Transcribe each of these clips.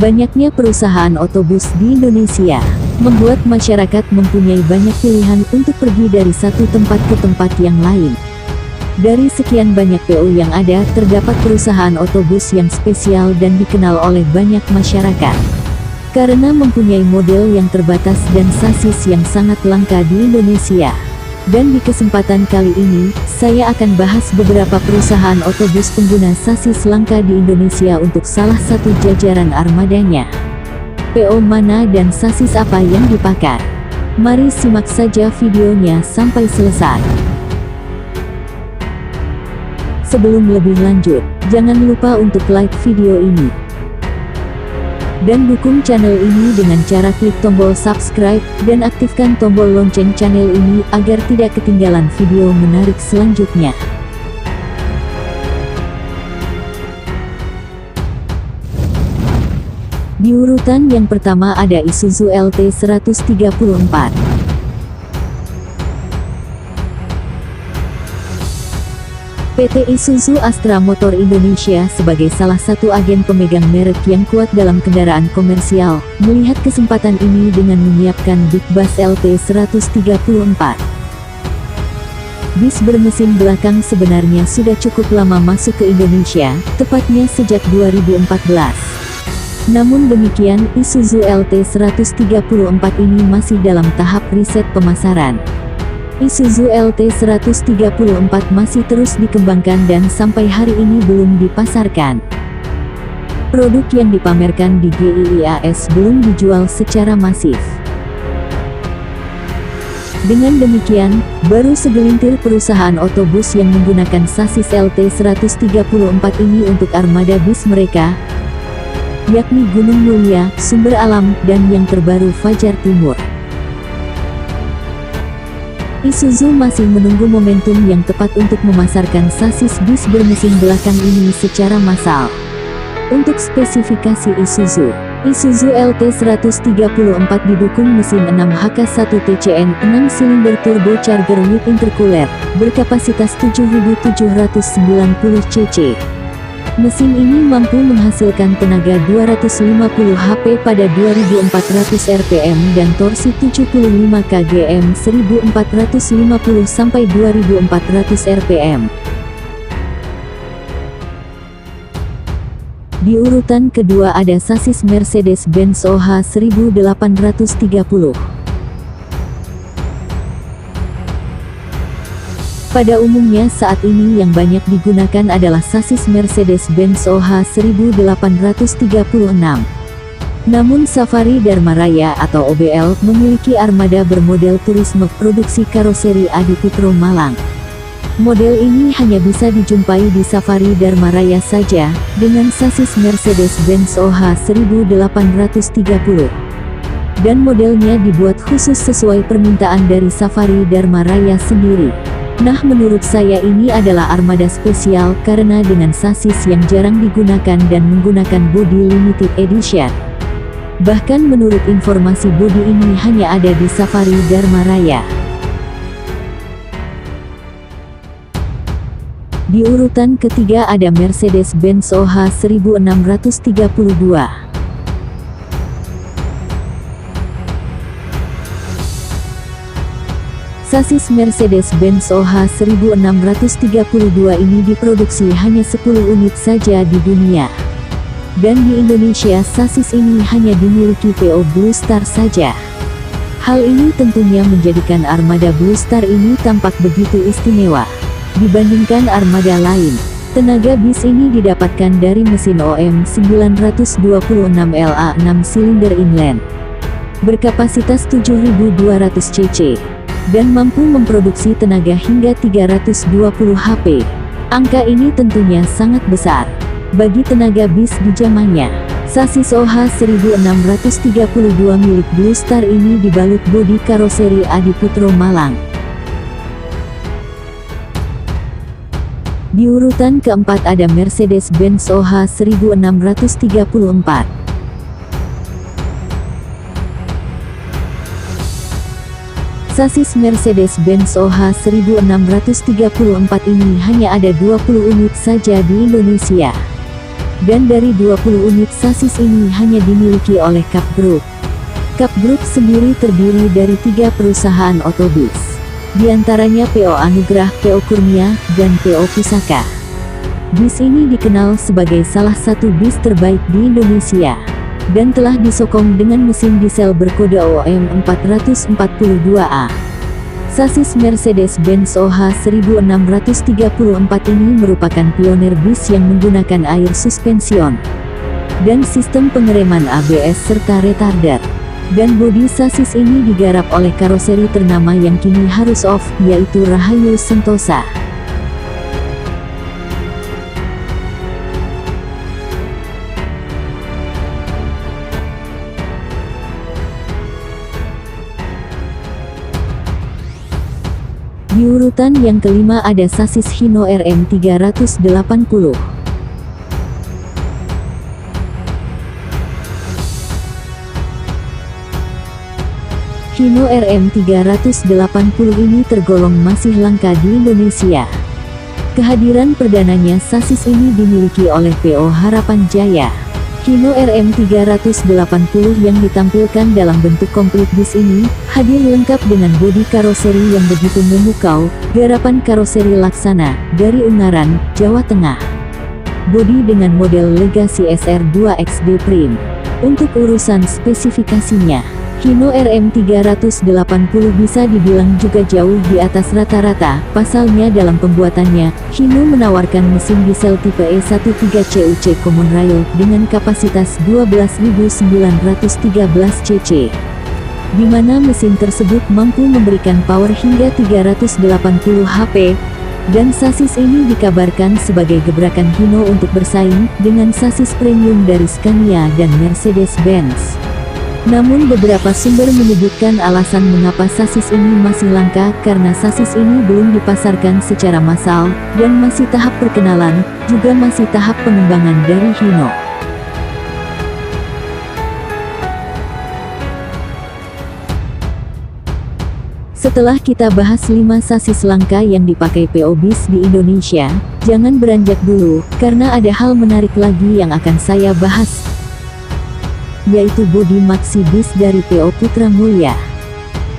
Banyaknya perusahaan otobus di Indonesia membuat masyarakat mempunyai banyak pilihan untuk pergi dari satu tempat ke tempat yang lain. Dari sekian banyak PO yang ada, terdapat perusahaan otobus yang spesial dan dikenal oleh banyak masyarakat. Karena mempunyai model yang terbatas dan sasis yang sangat langka di Indonesia. Dan di kesempatan kali ini, saya akan bahas beberapa perusahaan otobus pengguna sasis langka di Indonesia untuk salah satu jajaran armadanya. PO mana dan sasis apa yang dipakai? Mari simak saja videonya sampai selesai. Sebelum lebih lanjut, jangan lupa untuk like video ini. Dan dukung channel ini dengan cara klik tombol subscribe, dan aktifkan tombol lonceng channel ini agar tidak ketinggalan video menarik selanjutnya. Di urutan yang pertama ada Isuzu LT 134. PT Isuzu Astra Motor Indonesia sebagai salah satu agen pemegang merek yang kuat dalam kendaraan komersial, melihat kesempatan ini dengan menyiapkan Big Bus LT 134. Bis bermesin belakang sebenarnya sudah cukup lama masuk ke Indonesia, tepatnya sejak 2014. Namun demikian, Isuzu LT 134 ini masih dalam tahap riset pemasaran. Isuzu LT 134 masih terus dikembangkan dan sampai hari ini belum dipasarkan. Produk yang dipamerkan di GIIAS belum dijual secara masif. Dengan demikian, baru segelintir perusahaan otobus yang menggunakan sasis LT 134 ini untuk armada bis mereka, yakni Gunung Mulia, Sumber Alam, dan yang terbaru Fajar Timur. Isuzu masih menunggu momentum yang tepat untuk memasarkan sasis bis bermesin belakang ini secara massal. Untuk spesifikasi Isuzu LT 134 didukung mesin 6HK1 TCN 6 silinder turbocharger with intercooler, berkapasitas 7.790 cc. Mesin ini mampu menghasilkan tenaga 250 HP pada 2400 rpm dan torsi 75 kgm 1450 sampai 2400 rpm. Di urutan kedua ada sasis Mercedes-Benz OH 1830. Pada umumnya saat ini yang banyak digunakan adalah sasis Mercedes-Benz OH 1836. Namun Safari Dharma Raya atau OBL memiliki armada bermodel turisme produksi karoseri Adiputro Malang. Model ini hanya bisa dijumpai di Safari Dharma Raya saja, dengan sasis Mercedes-Benz OH 1830. Dan modelnya dibuat khusus sesuai permintaan dari Safari Dharma Raya sendiri. Nah, menurut saya ini adalah armada spesial karena dengan sasis yang jarang digunakan dan menggunakan bodi limited edition. Bahkan menurut informasi bodi ini hanya ada di Safari Dharma Raya. Di urutan ketiga ada Mercedes-Benz OH 1632. Sasis Mercedes-Benz OH 1632 ini diproduksi hanya 10 unit saja di dunia. Dan di Indonesia sasis ini hanya dimiliki PO Blue Star saja. Hal ini tentunya menjadikan armada Blue Star ini tampak begitu istimewa dibandingkan armada lain. Tenaga bis ini didapatkan dari mesin OM 926 LA 6 silinder inline, berkapasitas 7.200 cc. Dan mampu memproduksi tenaga hingga 320 HP. Angka ini tentunya sangat besar bagi tenaga bis di zamannya. Sasis OH 1632 milik Blue Star ini dibalut bodi karoseri Adiputro Malang. Di urutan keempat ada Mercedes-Benz OH 1634. Sasis Mercedes-Benz OH 1634 ini hanya ada 20 unit saja di Indonesia. Dan dari 20 unit sasis ini hanya dimiliki oleh Cup Group. Cup Group sendiri terdiri dari 3 perusahaan otobus. Di antaranya PO Anugrah, PO Kurnia, dan PO Pusaka. Bis ini dikenal sebagai salah satu bis terbaik di Indonesia, dan telah disokong dengan mesin diesel berkode OM 442A. Sasis Mercedes-Benz OH 1634 ini merupakan pionir bis yang menggunakan air suspension dan sistem pengereman ABS serta retarder. Dan bodi sasis ini digarap oleh karoseri ternama yang kini harus off, yaitu Rahayu Sentosa. Di urutan yang kelima ada sasis Hino RM 380. Hino RM 380 ini tergolong masih langka di Indonesia. Kehadiran perdananya sasis ini dimiliki oleh PO Harapan Jaya. Hino RM 380 yang ditampilkan dalam bentuk komplit bis ini, hadir lengkap dengan bodi karoseri yang begitu memukau, garapan karoseri Laksana, dari Ungaran, Jawa Tengah. Bodi dengan model Legacy SR2 XD Prime. Untuk urusan spesifikasinya, Hino RM 380 bisa dibilang juga jauh di atas rata-rata. Pasalnya dalam pembuatannya, Hino menawarkan mesin diesel tipe E13 CUC Common Rail dengan kapasitas 12.913 cc. Di mana mesin tersebut mampu memberikan power hingga 380 HP, dan sasis ini dikabarkan sebagai gebrakan Hino untuk bersaing dengan sasis premium dari Scania dan Mercedes-Benz. Namun beberapa sumber menyebutkan alasan mengapa sasis ini masih langka karena sasis ini belum dipasarkan secara massal, dan masih tahap perkenalan, juga masih tahap pengembangan dari Hino. Setelah kita bahas 5 sasis langka yang dipakai PO bis di Indonesia, jangan beranjak dulu, karena ada hal menarik lagi yang akan saya bahas, yaitu bodi maxi bis dari PO Putra Mulya.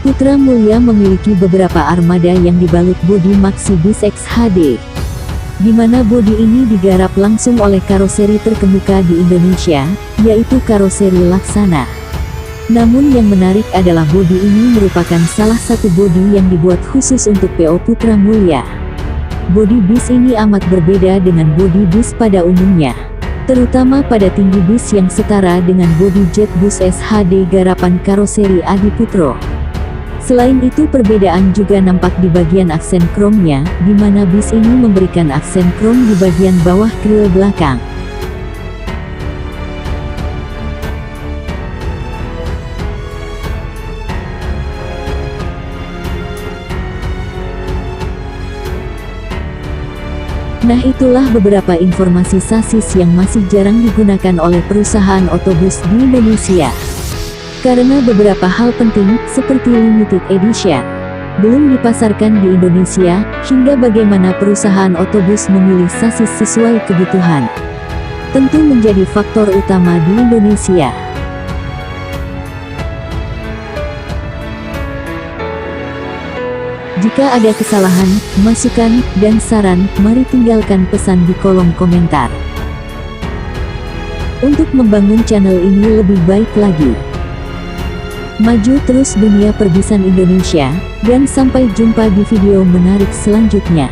Putra Mulya memiliki beberapa armada yang dibalut bodi maxi bis XHD, di mana bodi ini digarap langsung oleh karoseri terkemuka di Indonesia, yaitu karoseri Laksana. Namun yang menarik adalah bodi ini merupakan salah satu bodi yang dibuat khusus untuk PO Putra Mulya. Bodi bis ini amat berbeda dengan bodi bis pada umumnya, terutama pada tinggi bis yang setara dengan bodi jet bus SHD garapan karoseri Adiputro. Selain itu perbedaan juga nampak di bagian aksen kromnya, di mana bis ini memberikan aksen krom di bagian bawah grill belakang. Nah, itulah beberapa informasi sasis yang masih jarang digunakan oleh perusahaan otobus di Indonesia. Karena beberapa hal penting, seperti limited edition, belum dipasarkan di Indonesia, hingga bagaimana perusahaan otobus memilih sasis sesuai kebutuhan, tentu menjadi faktor utama di Indonesia. Jika ada kesalahan, masukan, dan saran, mari tinggalkan pesan di kolom komentar. Untuk membangun channel ini lebih baik lagi. Maju terus dunia perbisan Indonesia, dan sampai jumpa di video menarik selanjutnya.